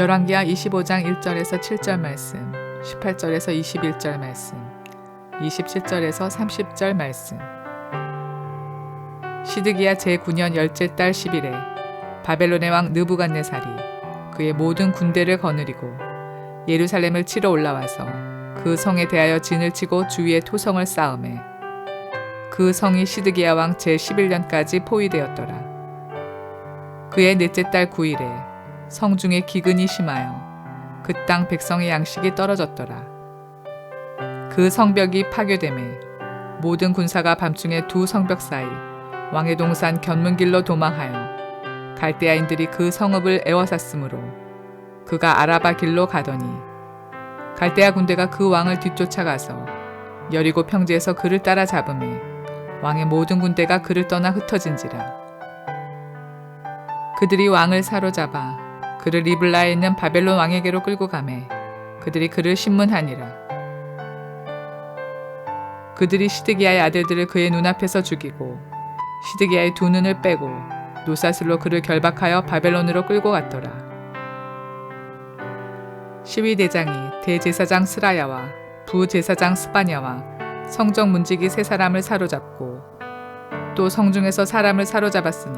열왕기하 25장 1절에서 7절 말씀, 18절에서 21절 말씀, 27절에서 30절 말씀. 시드기야 제9년 열째 달 10일에 바벨론의 왕 느부갓네살이 그의 모든 군대를 거느리고 예루살렘을 치러 올라와서 그 성에 대하여 진을 치고 주위에 토성을 쌓음에 그 성이 시드기야 왕 제11년까지 포위되었더라. 그의 넷째 달 9일에 성중에 기근이 심하여 그 땅 백성의 양식이 떨어졌더라. 그 성벽이 파괴되매 모든 군사가 밤중에 두 성벽 사이 왕의 동산 견문길로 도망하여 갈대아인들이 그 성읍을 에워쌌으므로 그가 아라바 길로 가더니 갈대아 군대가 그 왕을 뒤쫓아가서 여리고 평지에서 그를 따라잡음에 왕의 모든 군대가 그를 떠나 흩어진지라. 그들이 왕을 사로잡아 그를 리블라에 있는 바벨론 왕에게로 끌고 가매 그들이 그를 신문하니라. 그들이 시드기야의 아들들을 그의 눈앞에서 죽이고 시드기야의 두 눈을 빼고 노사슬로 그를 결박하여 바벨론으로 끌고 갔더라. 시위대장이 대제사장 스라야와 부제사장 스바냐와 성정 문지기 세 사람을 사로잡고 또 성중에서 사람을 사로잡았으니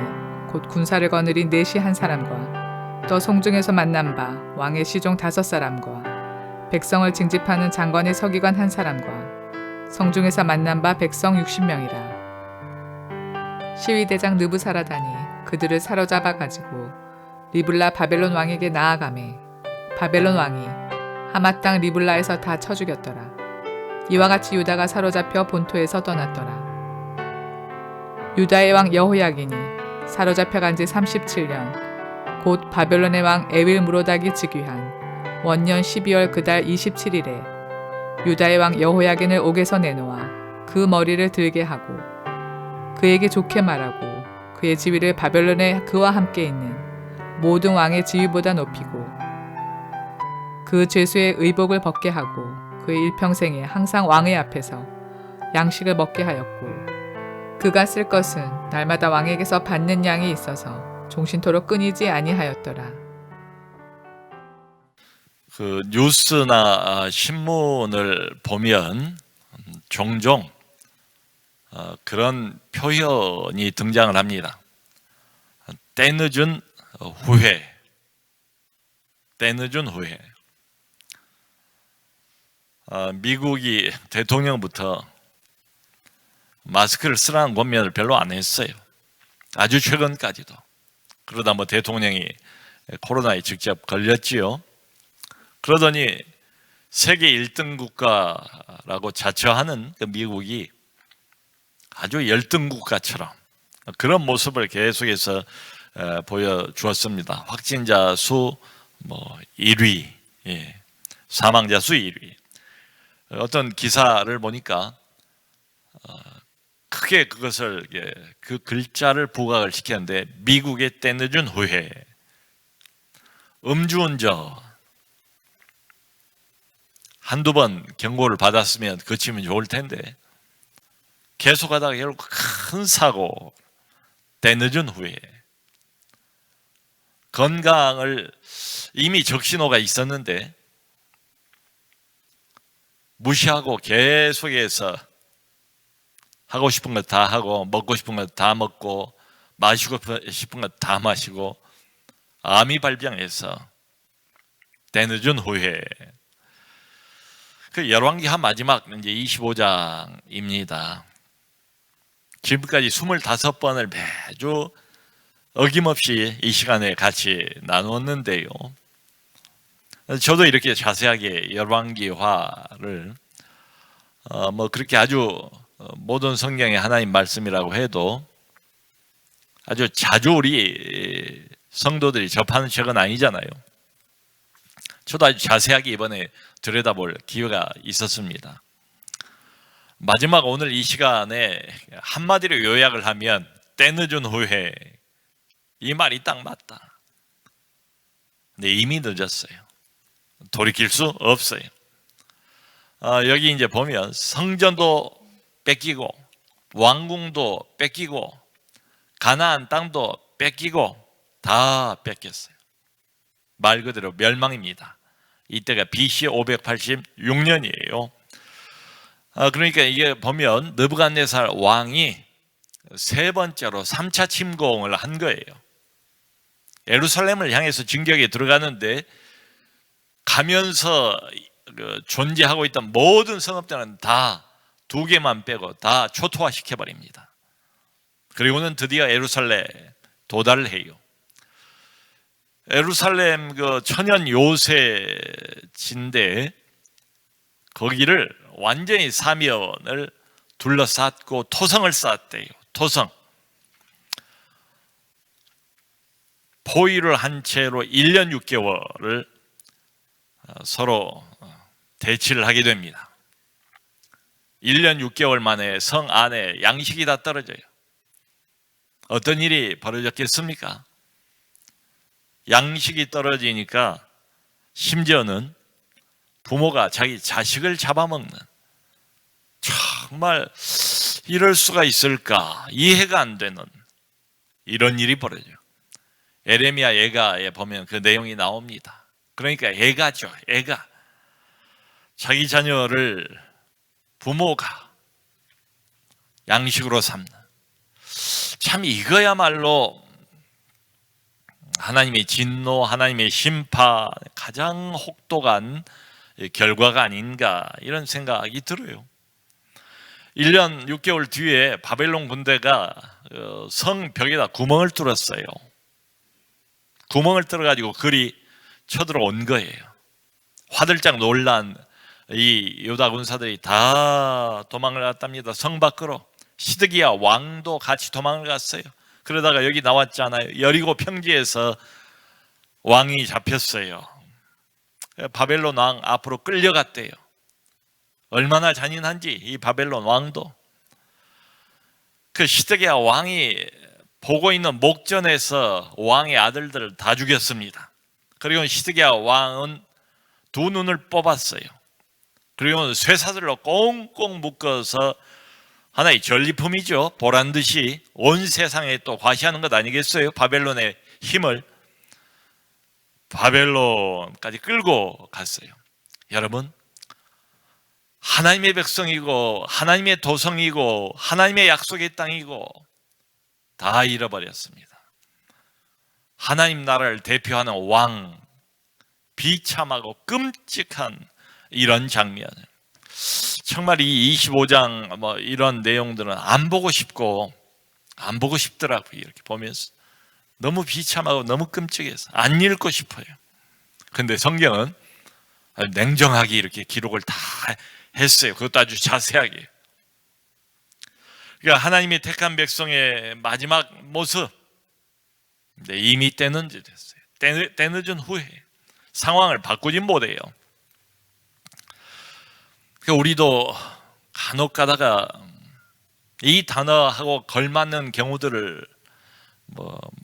곧 군사를 거느린 넷이 한 사람과 또 성중에서 만난 바 왕의 시종 5사람과 백성을 징집하는 장관의 서기관 한 사람과 성중에서 만난 바 백성 60명이라. 시위대장 느부사라단이 그들을 사로잡아 가지고 리블라 바벨론 왕에게 나아가매 바벨론 왕이 하맛 땅 리블라에서 다 쳐 죽였더라. 이와 같이 유다가 사로잡혀 본토에서 떠났더라. 유다의 왕 여호야긴이 사로잡혀 간 지 37년 곧 바벨론의 왕 에윌 무로닥이 즉위한 원년 12월 그달 27일에 유다의 왕 여호야긴을 옥에서 내놓아 그 머리를 들게 하고 그에게 좋게 말하고 그의 지위를 바벨론에 그와 함께 있는 모든 왕의 지위보다 높이고 그 죄수의 의복을 벗게 하고 그의 일평생에 항상 왕의 앞에서 양식을 먹게 하였고 그가 쓸 것은 날마다 왕에게서 받는 양이 있어서 종신토록 끊이지 아니하였더라. 그 뉴스나 신문을 보면 종종 그런 표현이 등장을 합니다. 때늦은 후회, 때늦은 후회. 미국이 대통령부터 마스크를 쓰라는 권면을 별로 안 했어요. 아주 최근까지도. 그러다 뭐 대통령이 코로나에 직접 걸렸지요. 그러더니 세계 1등 국가라고 자처하는 그 미국이 아주 열등 국가처럼 그런 모습을 계속해서 보여주었습니다. 확진자 수 1위, 사망자 수 1위. 어떤 기사를 보니까 크게 그것을 그 글자를 부각을 시켰는데 미국의 때늦은 후회, 음주운전 한두 번 경고를 받았으면 그치면 좋을 텐데 계속하다가 결국 큰 사고, 때늦은 후회. 건강을 이미 적신호가 있었는데 무시하고 계속해서 하고 싶은 것 다 하고 먹고 싶은 것 다 먹고 마시고 싶은 것 다 마시고 암이 발병해서 때늦은 후회. 그 열왕기하 마지막 이제 25장입니다. 지금까지 25번을 매주 어김없이 이 시간에 같이 나누었는데요. 저도 이렇게 자세하게 열왕기하를 그렇게 아주 모든 성경의 하나님 말씀이라고 해도 아주 자주 우리 성도들이 접하는 책은 아니잖아요. 저도 아주 자세하게 이번에 들여다볼 기회가 있었습니다. 마지막 오늘 이 시간에 한마디로 요약을 하면 때늦은 후회, 이 말이 딱 맞다. 근데 이미 늦었어요. 돌이킬 수 없어요. 여기 이제 보면 성전도 뺏기고 왕궁도 뺏기고 가나안 땅도 뺏기고 다 뺏겼어요. 말 그대로 멸망입니다. 이때가 BC 586년이에요. 그러니까 이게 보면 느부갓네살 왕이 세 번째로 3차 침공을 한 거예요. 예루살렘을 향해서 진격에 들어가는데 가면서 존재하고 있던 모든 성읍들은 다 2개만 빼고 다 초토화시켜 버립니다. 그리고는 드디어 예루살렘 도달을 해요. 예루살렘 천연 요새지인데 거기를 완전히 사면을 둘러쌌고 토성을 쌓았대요. 토성. 포위를 한 채로 1년 6개월을 서로 대치를 하게 됩니다. 1년 6개월 만에 성 안에 양식이 다 떨어져요. 어떤 일이 벌어졌겠습니까? 양식이 떨어지니까 심지어는 부모가 자기 자식을 잡아먹는, 정말 이럴 수가 있을까 이해가 안 되는 이런 일이 벌어져요. 에레미야 애가에 보면 그 내용이 나옵니다. 그러니까 애가죠. 애가 자기 자녀를 부모가 양식으로 삼는, 참 이거야말로 하나님의 진노, 하나님의 심판, 가장 혹독한 결과가 아닌가 이런 생각이 들어요. 1년 6개월 뒤에 바벨론 군대가 성벽에다 구멍을 뚫었어요. 구멍을 뚫어가지고 그리 쳐들어온 거예요. 화들짝 놀란 이 유다 군사들이 다 도망을 갔답니다. 성 밖으로. 시드기야 왕도 같이 도망을 갔어요. 그러다가 여기 나왔잖아요. 여리고 평지에서 왕이 잡혔어요. 바벨론 왕 앞으로 끌려갔대요. 얼마나 잔인한지 이 바벨론 왕도. 그 시드기야 왕이 보고 있는 목전에서 왕의 아들들을 다 죽였습니다. 그리고 시드기야 왕은 2눈을 뽑았어요. 그리고 쇠사슬로 꽁꽁 묶어서 하나의 전리품이죠. 보란듯이 온 세상에 또 과시하는 것 아니겠어요? 바벨론의 힘을 바벨론까지 끌고 갔어요. 여러분, 하나님의 백성이고 하나님의 도성이고 하나님의 약속의 땅이고 다 잃어버렸습니다. 하나님 나라를 대표하는 왕, 비참하고 끔찍한 이런 장면. 정말 이 25장 이런 내용들은 안 보고 싶더라고요. 이렇게 보면서 너무 비참하고 너무 끔찍해서 안 읽고 싶어요. 근데 성경은 아주 냉정하게 이렇게 기록을 다 했어요. 그것도 아주 자세하게. 그러니까 하나님의 택한 백성의 마지막 모습, 이미 때는 됐어요. 때늦은 후에 상황을 바꾸진 못해요. 그러니까 우리도 간혹 가다가 이 단어하고 걸맞는 경우들을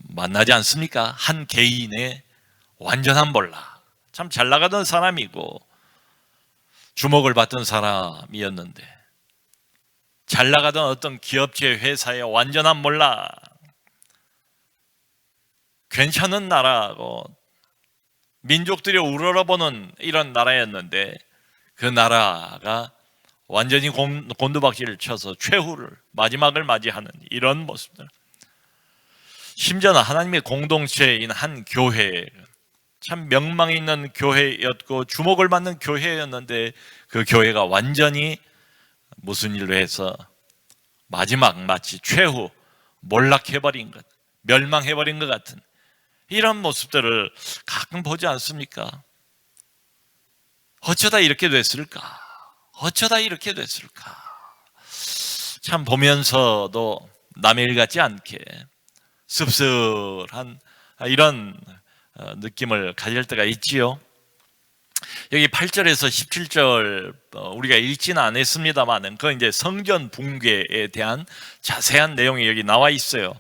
만나지 않습니까? 한 개인의 완전한 몰라. 참 잘 나가던 사람이고 주목을 받던 사람이었는데 잘 나가던 어떤 기업체 회사의 완전한 몰라. 괜찮은 나라고 민족들이 우러러보는 이런 나라였는데 그 나라가 완전히 곤두박질을 쳐서 최후를 마지막을 맞이하는 이런 모습들. 심지어는 하나님의 공동체인 한 교회, 참 명망이 있는 교회였고 주목을 받는 교회였는데 그 교회가 완전히 무슨 일로 해서 마지막 마치 최후 몰락해버린 것, 멸망해버린 것 같은 이런 모습들을 가끔 보지 않습니까? 어쩌다 이렇게 됐을까? 어쩌다 이렇게 됐을까? 참 보면서도 남의 일 같지 않게 씁쓸한 이런 느낌을 가질 때가 있지요. 여기 8절에서 17절 우리가 읽지는 않았습니다만은 그건 이제 성전 붕괴에 대한 자세한 내용이 여기 나와 있어요.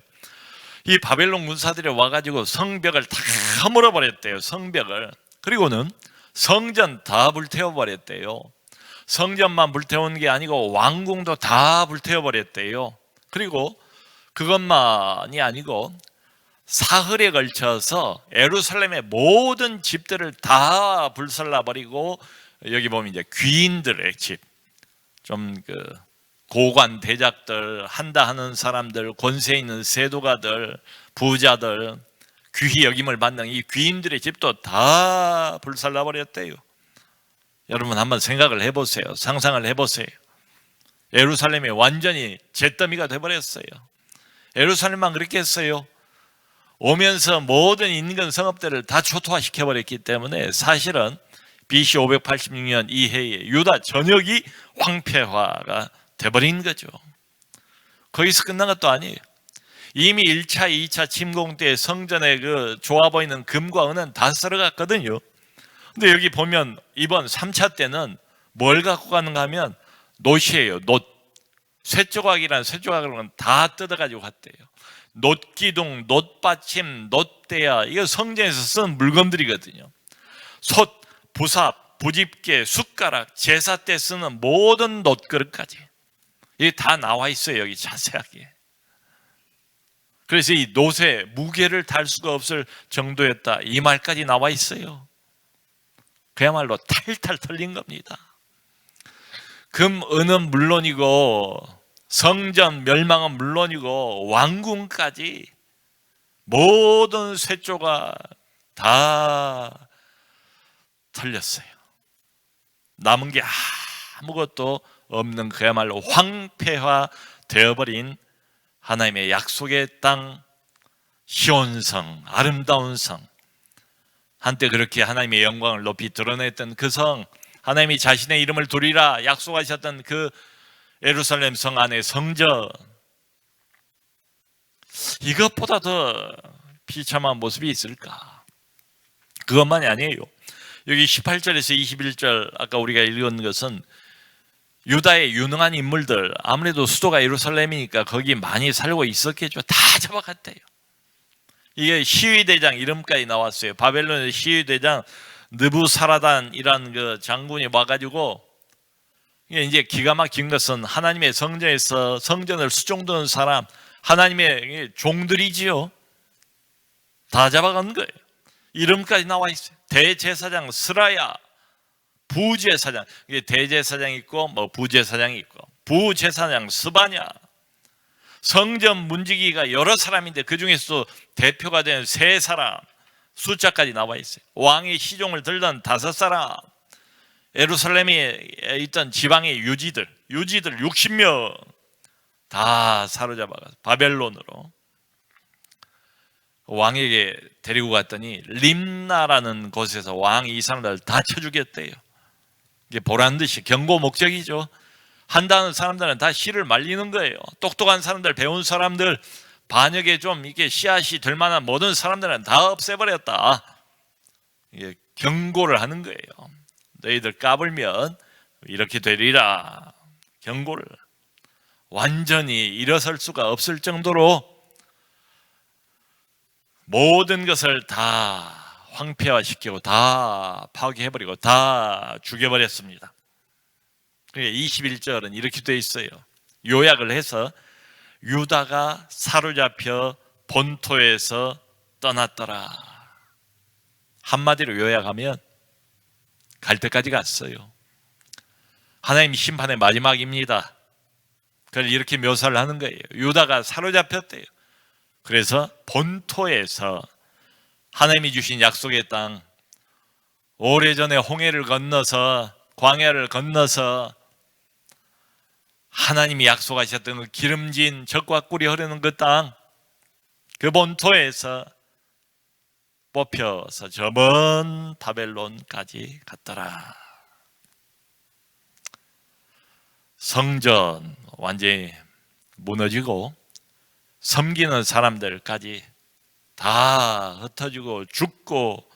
이 바벨론 군사들이 와가지고 성벽을 다 물어버렸대요. 성벽을. 그리고는 성전 다 불태워버렸대요. 성전만 불태운 게 아니고 왕궁도 다 불태워버렸대요. 그리고 그것만이 아니고 사흘에 걸쳐서 예루살렘의 모든 집들을 다 불살라버리고, 여기 보면 이제 귀인들의 집, 좀 고관 대작들, 한다 하는 사람들, 권세 있는 세도가들, 부자들, 귀히 여김을 받는 이 귀인들의 집도 다 불살라버렸대요. 여러분 한번 생각을 해보세요. 상상을 해보세요. 예루살렘이 완전히 잿더미가 돼버렸어요. 예루살렘만 그렇게 했어요. 오면서 모든 인근 성읍들을 다 초토화시켜버렸기 때문에 사실은 BC 586년 이해에 유다 전역이 황폐화가 돼버린 거죠. 거기서 끝난 것도 아니에요. 이미 1차, 2차 침공 때 성전에 좋아 보이는 금과 은은 다 썰어갔거든요. 근데 여기 보면 이번 3차 때는 뭘 갖고 가는가 하면 놋이에요. 놋. 쇠조각이란 쇠조각은 다 뜯어가지고 갔대요. 놋기둥, 놋받침, 놋대야, 이거 성전에서 쓴 물건들이거든요. 솥, 부삽, 부집게, 숟가락, 제사 때 쓰는 모든 놋그릇까지 이게 다 나와 있어요. 여기 자세하게. 그래서 이 놋의 무게를 달 수가 없을 정도였다, 이 말까지 나와 있어요. 그야말로 탈탈 털린 겁니다. 금, 은은 물론이고 성전 멸망은 물론이고 왕궁까지 모든 쇠조가 다 털렸어요. 남은 게 아무것도 없는 그야말로 황폐화 되어버린 하나님의 약속의 땅 시온성, 아름다운 성, 한때 그렇게 하나님의 영광을 높이 드러냈던 그 성, 하나님이 자신의 이름을 두리라 약속하셨던 그 예루살렘 성 안의 성전, 이것보다 더 비참한 모습이 있을까? 그것만이 아니에요. 여기 18절에서 21절 아까 우리가 읽은 것은 유다의 유능한 인물들, 아무래도 수도가 예루살렘이니까 거기 많이 살고 있었겠죠. 다 잡아갔대요. 이게 시위대장 이름까지 나왔어요. 바벨론의 시위대장 느부사라단이라는 그 장군이 와가지고, 이게 이제 기가 막힌 것은 하나님의 성전에서 성전을 수종드는 사람, 하나님의 종들이지요. 다 잡아간 거예요. 이름까지 나와 있어요. 대제사장 스라야, 부제사장, 이게 대제사장이 있고 뭐 부제사장이 있고, 부제사장 스바냐, 성전 문지기가 여러 사람인데 그 중에서도 대표가 된 3사람, 숫자까지 나와 있어요. 왕의 시종을 들던 5사람, 예루살렘에 있던 지방의 유지들 60명 다 사로잡아가서 바벨론으로 왕에게 데리고 갔더니 림나라는 곳에서 왕이 이 사람들 다 쳐 죽였대요. 이게 보란듯이 경고 목적이죠. 한다는 사람들은 다 씨를 말리는 거예요. 똑똑한 사람들, 배운 사람들, 반역에 좀 이게 씨앗이 될 만한 모든 사람들은 다 없애버렸다. 이게 경고를 하는 거예요. 너희들 까불면 이렇게 되리라. 경고를. 완전히 일어설 수가 없을 정도로 모든 것을 다 황폐화시키고 다 파괴해버리고 다 죽여버렸습니다. 21절은 이렇게 되어 있어요. 요약을 해서 유다가 사로잡혀 본토에서 떠났더라. 한마디로 요약하면 갈 때까지 갔어요. 하나님 심판의 마지막입니다. 그걸 이렇게 묘사를 하는 거예요. 유다가 사로잡혔대요. 그래서 본토에서 하나님이 주신 약속의 땅, 오래전에 홍해를 건너서 광야를 건너서 하나님이 약속하셨던 그 기름진 젖과 꿀이 흐르는 그 땅, 그 본토에서 뽑혀서 저 먼 바벨론까지 갔더라. 성전 완전히 무너지고 섬기는 사람들까지 다 흩어지고 죽고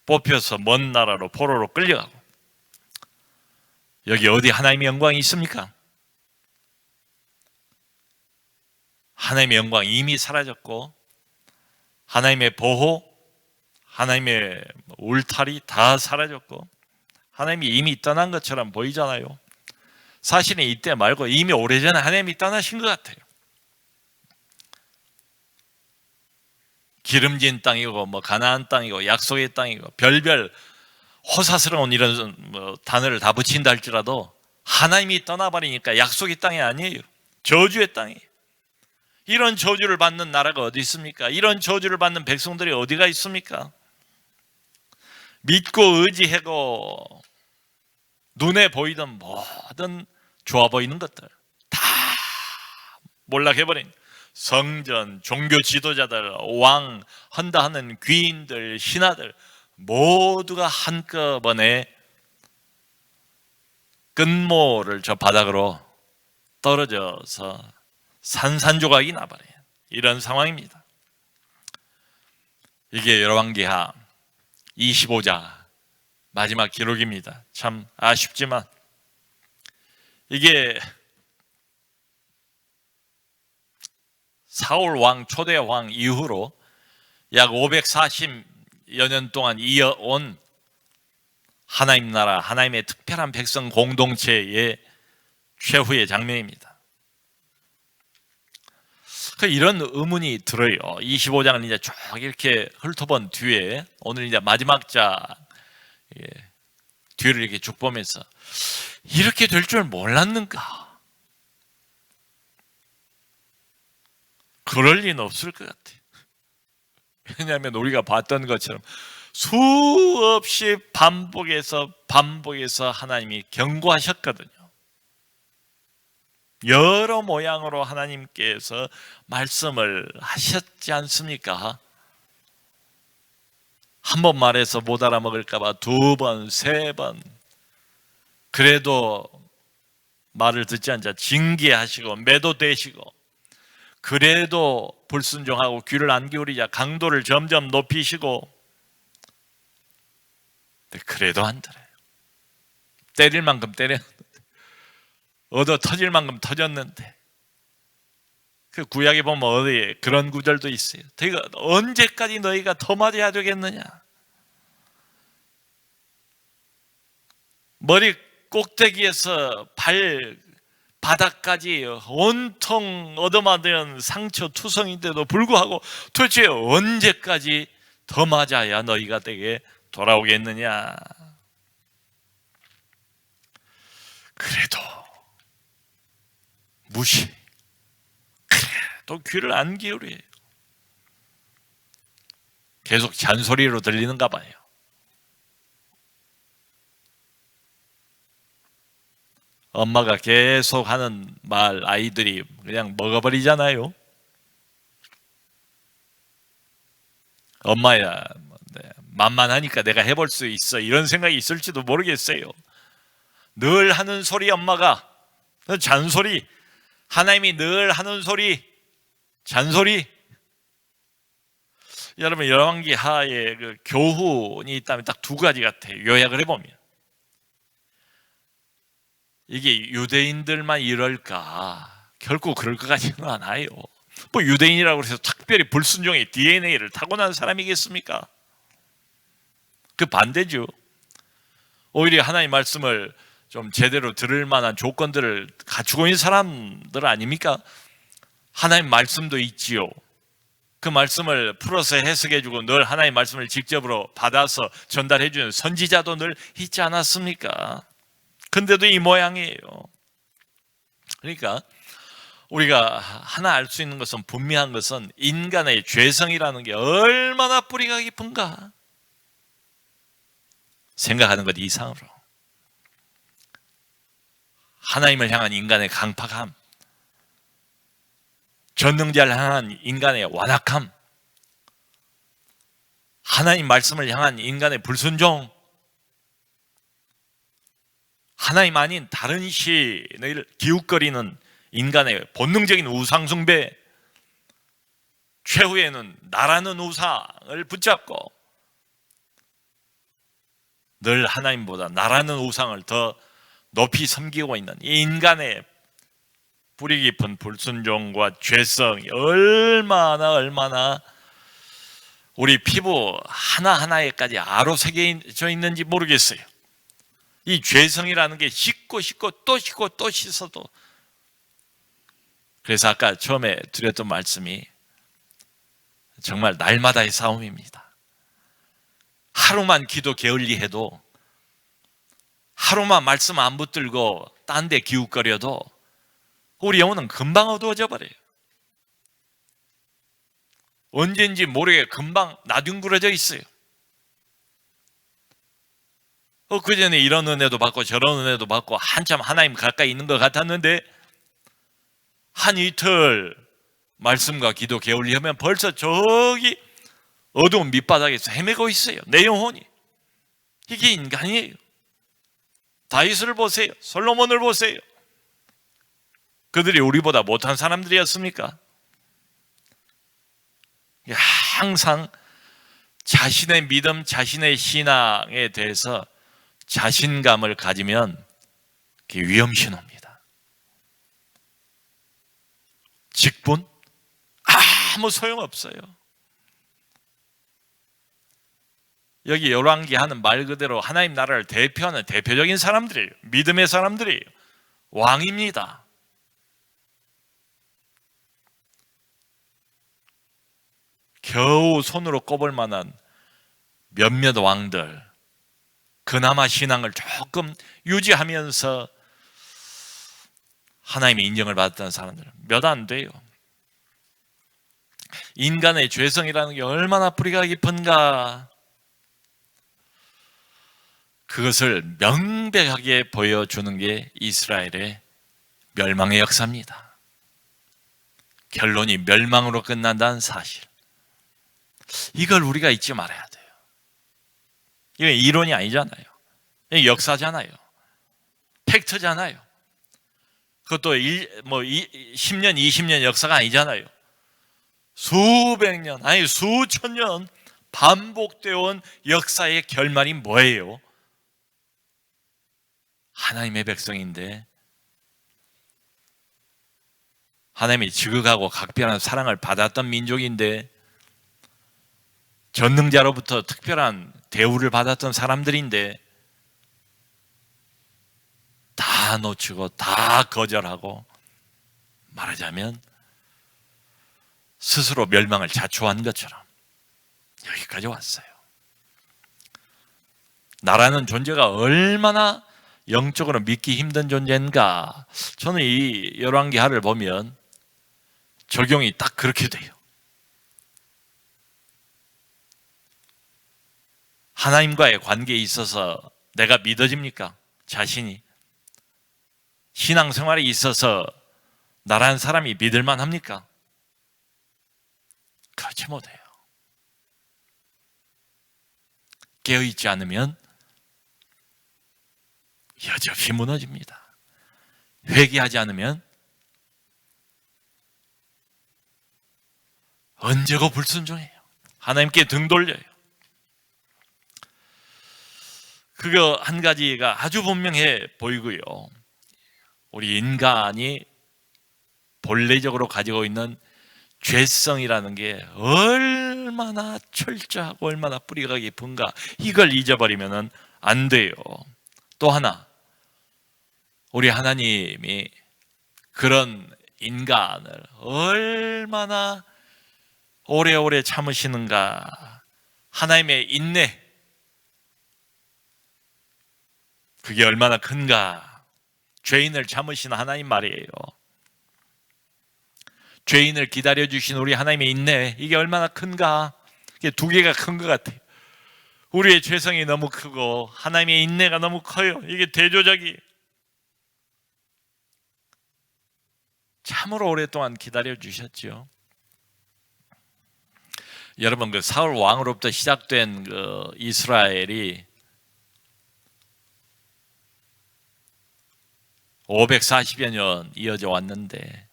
뽑혀서 먼 나라로 포로로 끌려가고. 여기 어디 하나님의 영광이 있습니까? 하나님의 영광 이미 사라졌고 하나님의 보호, 하나님의 울타리 다 사라졌고 하나님이 이미 떠난 것처럼 보이잖아요. 사실은 이때 말고 이미 오래전에 하나님이 떠나신 것 같아요. 기름진 땅이고 뭐 가나안 땅이고 약속의 땅이고 별별 호사스러운 이런 단어를 다 붙인다 할지라도 하나님이 떠나버리니까 약속의 땅이 아니에요. 저주의 땅이에요. 이런 저주를 받는 나라가 어디 있습니까? 이런 저주를 받는 백성들이 어디가 있습니까? 믿고 의지하고 눈에 보이던 모든 좋아 보이는 것들 다 몰락해버린 성전, 종교 지도자들, 왕, 헌다 하는 귀인들, 신하들 모두가 한꺼번에 끝모를 저 바닥으로 떨어져서 산산조각이 나버려요. 이런 상황입니다. 이게 열왕기하 25장 마지막 기록입니다. 참 아쉽지만 이게 사울 왕 초대 왕 이후로 약 540여 년 동안 이어온 하나님 나라, 하나님의 특별한 백성 공동체의 최후의 장면입니다. 이런 의문이 들어요. 25장을 이제 쭉 이렇게 훑어본 뒤에 오늘 이제 마지막 장 뒤를 이렇게 쭉 보면서 이렇게 될 줄 몰랐는가? 그럴 리는 없을 것 같아요. 왜냐하면 우리가 봤던 것처럼 수없이 반복해서 하나님이 경고하셨거든요. 여러 모양으로 하나님께서 말씀을 하셨지 않습니까? 한 번 말해서 못 알아먹을까 봐 2번, 3번 그래도 말을 듣지 않자 징계하시고 매도되시고 그래도 불순종하고 귀를 안 기울이자 강도를 점점 높이시고 그래도 안 들어요. 때릴 만큼 때렸는데 얻어 터질 만큼 터졌는데 그 구약에 보면 어디에 그런 구절도 있어요. 너희가 언제까지 너희가 더 맞아야 되겠느냐? 머리 꼭대기에서 발 바닥까지 온통 얻어맞은 상처 투성인데도 불구하고 도대체 언제까지 더 맞아야 너희가 되게 돌아오겠느냐? 그래도 무시, 그래도 귀를 안 기울여요. 계속 잔소리로 들리는가 봐요. 엄마가 계속 하는 말 아이들이 그냥 먹어버리잖아요. 엄마야 만만하니까 내가 해볼 수 있어 이런 생각이 있을지도 모르겠어요. 늘 하는 소리 엄마가 잔소리, 하나님이 늘 하는 소리 잔소리. 여러분 열왕기하의 그 교훈이 있다면 딱 2가지 같아요. 요약을 해보면 이게 유대인들만 이럴까? 결코 그럴 것 같지는 않아요. 뭐 유대인이라고 해서 특별히 불순종의 DNA를 타고난 사람이겠습니까? 그 반대죠. 오히려 하나님 말씀을 좀 제대로 들을 만한 조건들을 갖추고 있는 사람들 아닙니까? 하나님 말씀도 있지요. 그 말씀을 풀어서 해석해주고 늘 하나님 말씀을 직접으로 받아서 전달해주는 선지자도 늘 있지 않았습니까? 근데도 이 모양이에요. 그러니까 우리가 하나 알 수 있는 것은 분명한 것은 인간의 죄성이라는 게 얼마나 뿌리가 깊은가 생각하는 것 이상으로 하나님을 향한 인간의 강팍함, 전능자를 향한 인간의 완악함, 하나님 말씀을 향한 인간의 불순종, 하나님 아닌 다른 신을 기웃거리는 인간의 본능적인 우상숭배, 최후에는 나라는 우상을 붙잡고 늘 하나님보다 나라는 우상을 더 높이 섬기고 있는 이 인간의 뿌리 깊은 불순종과 죄성이 얼마나 우리 피부 하나하나에까지 아로새겨져 있는지 모르겠어요. 이 죄성이라는 게 씻고 또 씻고 또 씻어도. 그래서 아까 처음에 드렸던 말씀이 정말 날마다의 싸움입니다. 하루만 기도 게을리해도, 하루만 말씀 안 붙들고 딴 데 기웃거려도 우리 영혼은 금방 어두워져 버려요. 언제인지 모르게 금방 나뒹굴어져 있어요. 그전에 이런 은혜도 받고 저런 은혜도 받고 한참 하나님 가까이 있는 것 같았는데, 한 이틀 말씀과 기도 게을리하면 벌써 저기 어두운 밑바닥에서 헤매고 있어요. 내 영혼이. 이게 인간이에요. 다윗을 보세요. 솔로몬을 보세요. 그들이 우리보다 못한 사람들이었습니까? 항상 자신의 믿음, 자신의 신앙에 대해서 자신감을 가지면 그게 위험신호입니다. 직분? 아무 소용없어요. 여기 열왕기 하는 말 그대로 하나님 나라를 대표하는 대표적인 사람들이에요. 믿음의 사람들이에요. 왕입니다. 겨우 손으로 꼽을 만한 몇몇 왕들, 그나마 신앙을 조금 유지하면서 하나님의 인정을 받았던 사람들 몇 안 돼요. 인간의 죄성이라는 게 얼마나 뿌리가 깊은가, 그것을 명백하게 보여주는 게 이스라엘의 멸망의 역사입니다. 결론이 멸망으로 끝난다는 사실, 이걸 우리가 잊지 말아야 돼요. 이게 이론이 아니잖아요. 이게 역사잖아요. 팩트잖아요. 그것도 10년, 20년 역사가 아니잖아요. 수백 년, 아니 수천 년 반복되어 온 역사의 결말이 뭐예요? 하나님의 백성인데, 하나님이 지극하고 각별한 사랑을 받았던 민족인데, 전능자로부터 특별한 대우를 받았던 사람들인데 다 놓치고 다 거절하고, 말하자면 스스로 멸망을 자초한 것처럼 여기까지 왔어요. 나라는 존재가 얼마나 영적으로 믿기 힘든 존재인가, 저는 이 열왕기하를 보면 적용이 딱 그렇게 돼요. 하나님과의 관계에 있어서 내가 믿어집니까? 자신이. 신앙생활에 있어서 나라는 사람이 믿을만 합니까? 그렇지 못해요. 깨어있지 않으면 여전히 무너집니다. 회개하지 않으면 언제고 불순종해요. 하나님께 등 돌려요. 그거 한 가지가 아주 분명해 보이고요. 우리 인간이 본래적으로 가지고 있는 죄성이라는 게 얼마나 철저하고 얼마나 뿌리가 깊은가, 이걸 잊어버리면 안 돼요. 또 하나, 우리 하나님이 그런 인간을 얼마나 오래오래 참으시는가, 하나님의 인내, 그게 얼마나 큰가. 죄인을 참으신 하나님 말이에요. 죄인을 기다려주신 우리 하나님의 인내, 이게 얼마나 큰가. 이게 두 개가 큰 것 같아요. 우리의 죄성이 너무 크고 하나님의 인내가 너무 커요. 이게 대조적이에요. 참으로 오랫동안 기다려주셨죠. 여러분, 그 사울 왕으로부터 시작된 그 이스라엘이 540여 년 이어져 왔는데,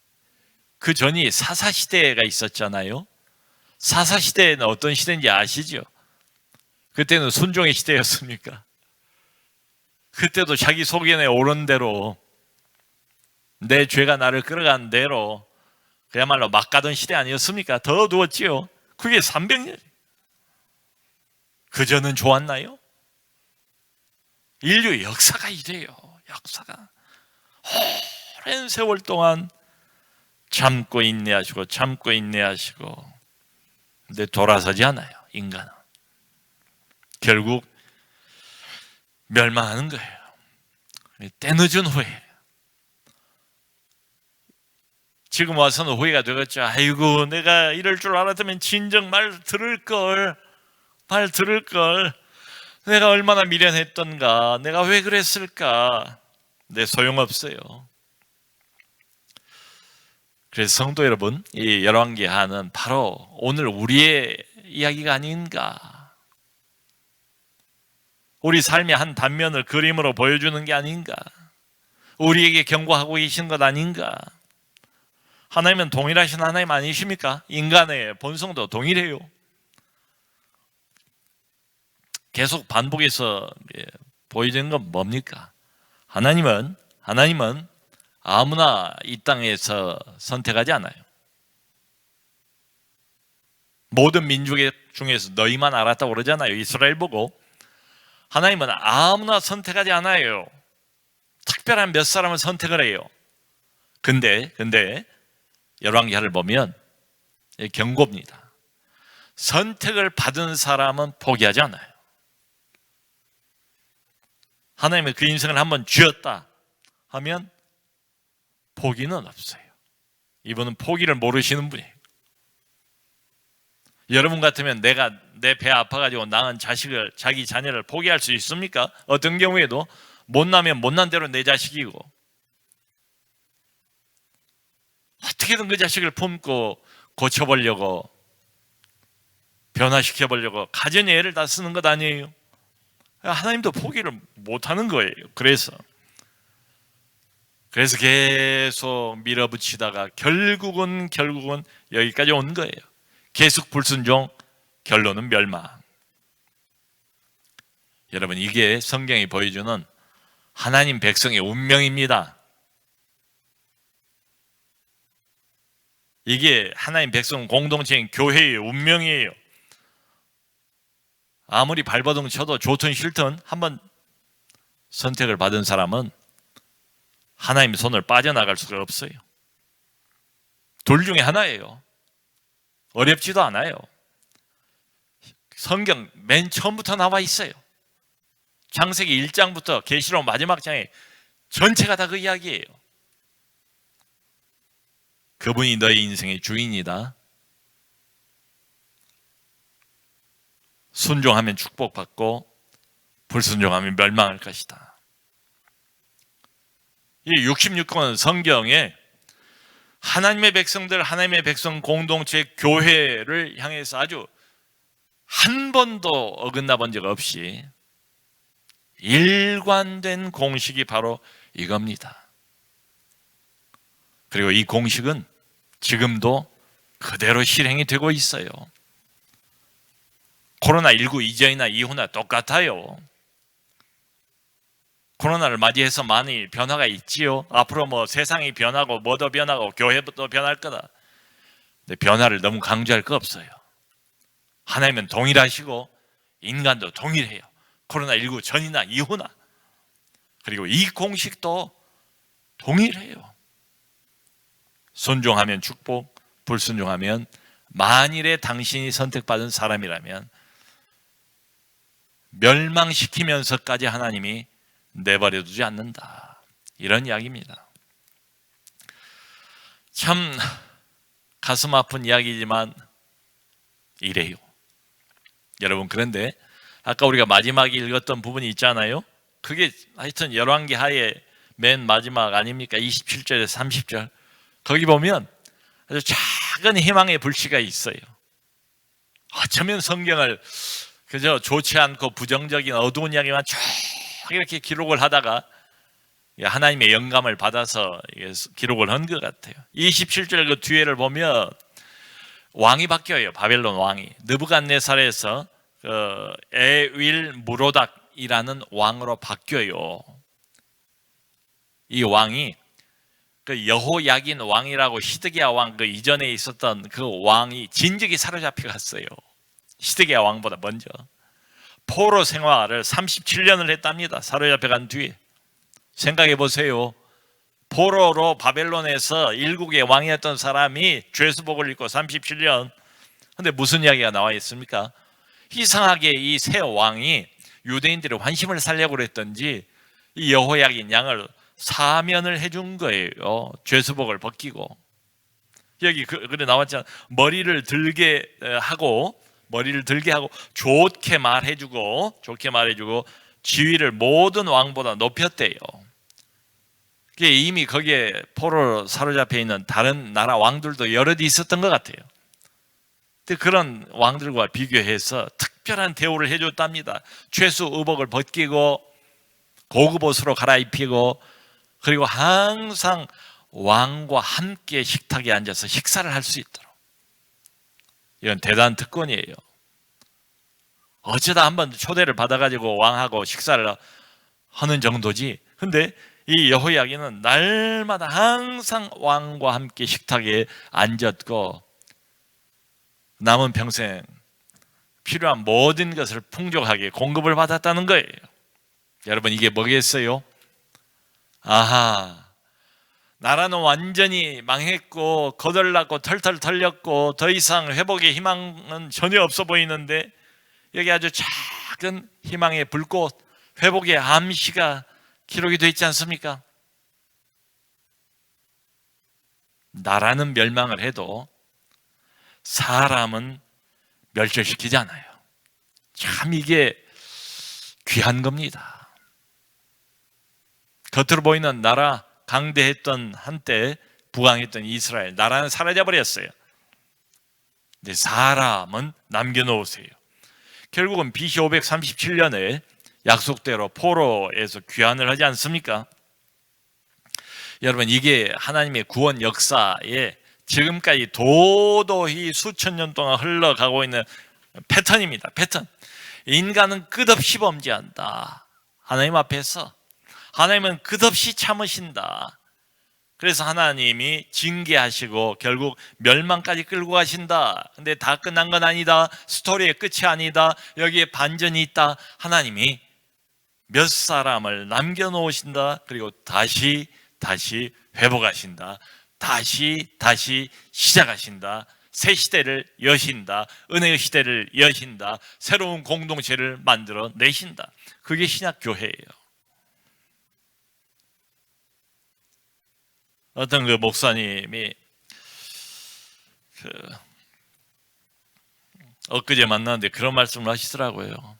그 전이 사사시대가 있었잖아요. 사사시대는 어떤 시대인지 아시죠? 그때는 순종의 시대였습니까? 그때도 자기 소견에 오른 대로, 내 죄가 나를 끌어간 대로 그야말로 막 가던 시대 아니었습니까? 더 어두웠지요. 그게 300년. 그전은 좋았나요? 인류 역사가 이래요. 역사가 오랜 세월 동안 참고 인내하시고 참고 인내하시고, 근데 돌아서지 않아요. 인간은 결국 멸망하는 거예요. 때늦은 후회. 지금 와서는 후회가 되겠죠. 아이고, 내가 이럴 줄 알았다면 진정 말 들을 걸. 내가 얼마나 미련했던가. 내가 왜 그랬을까. 네, 소용없어요. 그래서 성도 여러분, 이 열왕기하는 바로 오늘 우리의 이야기가 아닌가. 우리 삶의 한 단면을 그림으로 보여주는 게 아닌가. 우리에게 경고하고 계신 것 아닌가. 하나님은 동일하신 하나님 아니십니까? 인간의 본성도 동일해요. 계속 반복해서 보여지는 건 뭡니까? 하나님은 아무나 이 땅에서 선택하지 않아요. 모든 민족 중에서 너희만 알았다고 그러잖아요. 이스라엘 보고. 하나님은 아무나 선택하지 않아요. 특별한 몇 사람을 선택을 해요. 근데 열왕기하를 보면 경고입니다. 선택을 받은 사람은 포기하지 않아요. 하나님은 그 인생을 한번 쥐었다 하면 포기는 없어요. 이분은 포기를 모르시는 분이에요. 여러분 같으면 내가 내 배 아파가지고 낳은 자식을, 자기 자녀를 포기할 수 있습니까? 어떤 경우에도 못나면 못난 대로 내 자식이고, 어떻게든 그 자식을 품고 고쳐보려고, 변화시켜보려고 가정의 애를 다 쓰는 것 아니에요? 하나님도 포기를 못하는 거예요. 그래서 계속 밀어붙이다가 결국은 여기까지 온 거예요. 계속 불순종, 결론은 멸망. 여러분, 이게 성경이 보여주는 하나님 백성의 운명입니다. 이게 하나님 백성 공동체인 교회의 운명이에요. 아무리 발버둥 쳐도 좋든 싫든 한번 선택을 받은 사람은 하나님 손을 빠져나갈 수가 없어요. 둘 중에 하나예요. 어렵지도 않아요. 성경 맨 처음부터 나와 있어요. 창세기 1장부터 계시록 마지막 장에 전체가 다 그 이야기예요. 그분이 너의 인생의 주인이다. 순종하면 축복받고 불순종하면 멸망할 것이다. 이 66권 성경에 하나님의 백성들, 하나님의 백성 공동체 교회를 향해서 아주 한 번도 어긋나 본 적 없이 일관된 공식이 바로 이겁니다. 그리고 이 공식은 지금도 그대로 실행이 되고 있어요. 코로나19 이전이나 이후나 똑같아요. 코로나를 맞이해서 많이 변화가 있지요. 앞으로 세상이 변하고 뭐도 변하고 교회도 변할 거다. 근데 변화를 너무 강조할 거 없어요. 하나님은 동일하시고 인간도 동일해요. 코로나19 전이나 이후나. 그리고 이 공식도 동일해요. 순종하면 축복, 불순종하면, 만일에 당신이 선택받은 사람이라면 멸망시키면서까지 하나님이 내버려 두지 않는다. 이런 이야기입니다. 참 가슴 아픈 이야기지만 이래요. 여러분, 그런데 아까 우리가 마지막에 읽었던 부분이 있잖아요. 그게 하여튼 열왕기하의 맨 마지막 아닙니까? 27절에서 30절. 거기 보면 아주 작은 희망의 불씨가 있어요. 어쩌면 성경을 그저 좋지 않고 부정적인 어두운 이야기만 쭉 이렇게 기록을 하다가 하나님의 영감을 받아서 기록을 한 것 같아요. 27절 그 뒤에를 보면 왕이 바뀌어요. 바벨론 왕이 느부갓네살에서 에윌 무로닥이라는 왕으로 바뀌어요. 이 왕이 그 여호야긴 왕이라고 시드기야 왕 그 이전에 있었던 그 왕이 진즉이 사로잡혀 갔어요. 시드기야 왕보다 먼저 포로 생활을 37년을 했답니다. 사로잡혀 간 뒤에. 생각해 보세요. 포로로 바벨론에서 일국의 왕이었던 사람이 죄수복을 입고 37년 근데 무슨 이야기가 나와 있습니까? 이상하게 이 새 왕이 유대인들의 환심을 살려고 그랬던지 이 여호야긴 양을 사면을 해준 거예요. 죄수복을 벗기고. 여기 그래 나왔잖아. 머리를 들게 하고 좋게 말해주고 지위를 모든 왕보다 높였대요. 이미 거기에 포로로 사로잡혀 있는 다른 나라 왕들도 여럿이 있었던 것 같아요. 근데 그런 왕들과 비교해서 특별한 대우를 해줬답니다. 최수 의복을 벗기고 고급 옷으로 갈아입히고, 그리고 항상 왕과 함께 식탁에 앉아서 식사를 할 수 있도록. 이건 대단한 특권이에요. 어쩌다 한번 초대를 받아가지고 왕하고 식사를 하는 정도지. 근데 이 여호야긴은 날마다 항상 왕과 함께 식탁에 앉았고 남은 평생 필요한 모든 것을 풍족하게 공급을 받았다는 거예요. 여러분, 이게 뭐겠어요? 아하, 나라는 완전히 망했고 거덜났고 털털 털렸고 더 이상 회복의 희망은 전혀 없어 보이는데 여기 아주 작은 희망의 불꽃, 회복의 암시가 기록이 되어 있지 않습니까? 나라는 멸망을 해도 사람은 멸절시키지 않아요. 참 이게 귀한 겁니다. 겉으로 보이는 나라, 강대했던 한때 부강했던 이스라엘, 나라는 사라져버렸어요. 근데 사람은 남겨놓으세요. 결국은 BC 537년에 약속대로 포로에서 귀환을 하지 않습니까? 여러분, 이게 하나님의 구원 역사에 지금까지 도도히 수천 년 동안 흘러가고 있는 패턴입니다. 패턴. 인간은 끝없이 범죄한다. 하나님 앞에서 하나님은 끝없이 참으신다. 그래서 하나님이 징계하시고 결국 멸망까지 끌고 가신다. 근데 다 끝난 건 아니다. 스토리의 끝이 아니다. 여기에 반전이 있다. 하나님이 몇 사람을 남겨놓으신다. 그리고 다시 회복하신다. 다시 시작하신다. 새 시대를 여신다. 은혜의 시대를 여신다. 새로운 공동체를 만들어 내신다. 그게 신약교회예요. 어떤 그 목사님이 엊그제 만났는데 그런 말씀을 하시더라고요.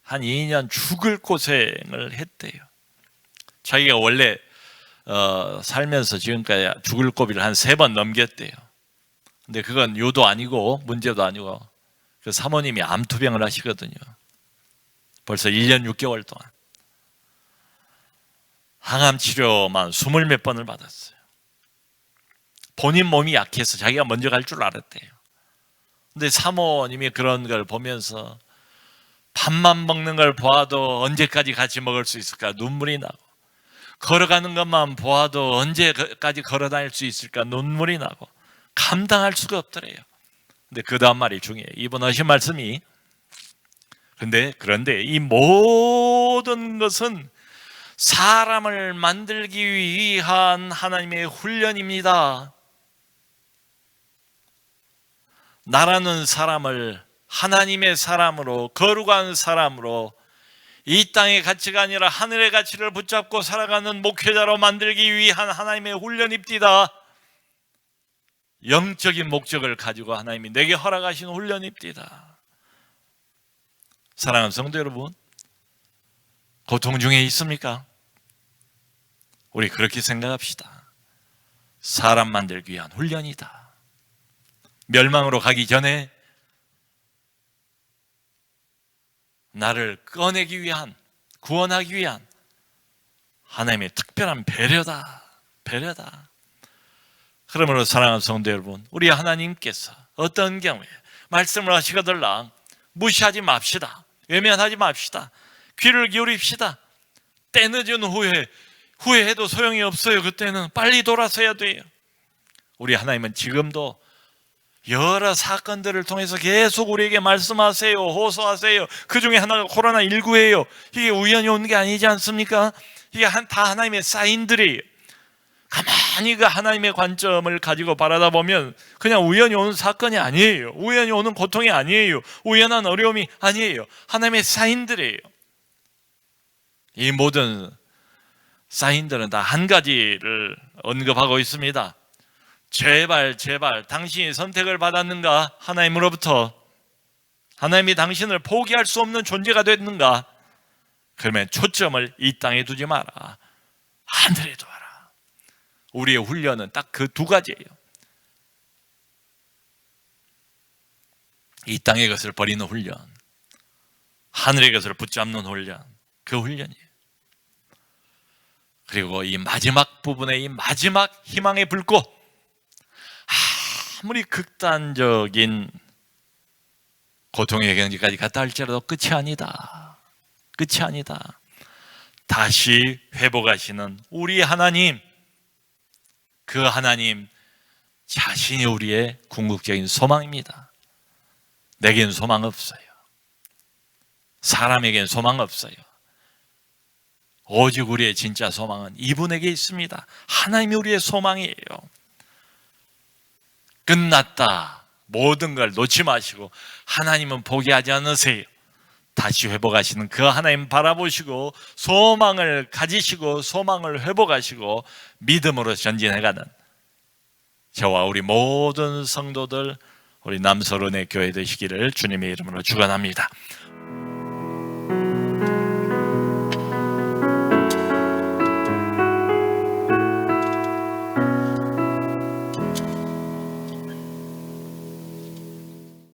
한 2년 죽을 고생을 했대요. 자기가 원래 살면서 지금까지 죽을 고비를 한 3번 넘겼대요. 근데 그건 요도 아니고 문제도 아니고 그 사모님이 암투병을 하시거든요. 벌써 1년 6개월 동안 항암 치료만 20몇 번을 받았어요. 본인 몸이 약해서 자기가 먼저 갈 줄 알았대요. 근데 사모님이 그런 걸 보면서 밥만 먹는 걸 보아도 언제까지 같이 먹을 수 있을까 눈물이 나고, 걸어가는 것만 보아도 언제까지 걸어 다닐 수 있을까 눈물이 나고 감당할 수가 없더래요. 근데 그 다음 말이 중요해요. 이분 하신 말씀이 그런데 이 모든 것은 사람을 만들기 위한 하나님의 훈련입니다. 나라는 사람을 하나님의 사람으로, 거룩한 사람으로, 이 땅의 가치가 아니라 하늘의 가치를 붙잡고 살아가는 목회자로 만들기 위한 하나님의 훈련입니다. 영적인 목적을 가지고 하나님이 내게 허락하신 훈련입니다. 사랑하는 성도 여러분, 고통 중에 있습니까? 우리 그렇게 생각합시다. 사람 만들기 위한 훈련이다. 멸망으로 가기 전에 나를 꺼내기 위한, 구원하기 위한 하나님의 특별한 배려다. 그러므로 사랑하는 성도 여러분, 우리 하나님께서 어떤 경우에 말씀을 하시거들랑 무시하지 맙시다. 외면하지 맙시다. 귀를 기울입시다. 때 늦은 후회해도 소용이 없어요. 그때는 빨리 돌아서야 돼요. 우리 하나님은 지금도 여러 사건들을 통해서 계속 우리에게 말씀하세요. 호소하세요. 그 중에 하나가 코로나19예요. 이게 우연히 온 게 아니지 않습니까? 이게 다 하나님의 사인들이에요. 가만히 그 하나님의 관점을 가지고 바라다 보면 그냥 우연히 오는 사건이 아니에요. 우연히 오는 고통이 아니에요. 우연한 어려움이 아니에요. 하나님의 사인들이에요. 이 모든 사인들은 다 한 가지를 언급하고 있습니다. 제발 당신이 선택을 받았는가? 하나님으로부터. 하나님이 당신을 포기할 수 없는 존재가 됐는가? 그러면 초점을 이 땅에 두지 마라. 하늘에 두어라. 우리의 훈련은 딱 그 두 가지예요. 이 땅의 것을 버리는 훈련, 하늘의 것을 붙잡는 훈련, 그 훈련이에요. 그리고 이 마지막 부분에 이 마지막 희망의 불꽃, 아무리 극단적인 고통의 경지까지 갔다 할지라도 끝이 아니다. 끝이 아니다. 다시 회복하시는 우리 하나님, 그 하나님 자신이 우리의 궁극적인 소망입니다. 내겐 소망 없어요. 사람에겐 소망 없어요. 오직 우리의 진짜 소망은 이분에게 있습니다. 하나님이 우리의 소망이에요. 끝났다. 모든 걸 놓지 마시고 하나님은 포기하지 않으세요. 다시 회복하시는 그 하나님 바라보시고 소망을 가지시고 소망을 회복하시고 믿음으로 전진해가는 저와 우리 모든 성도들, 우리 남서론의 교회 되시기를 주님의 이름으로 축원합니다.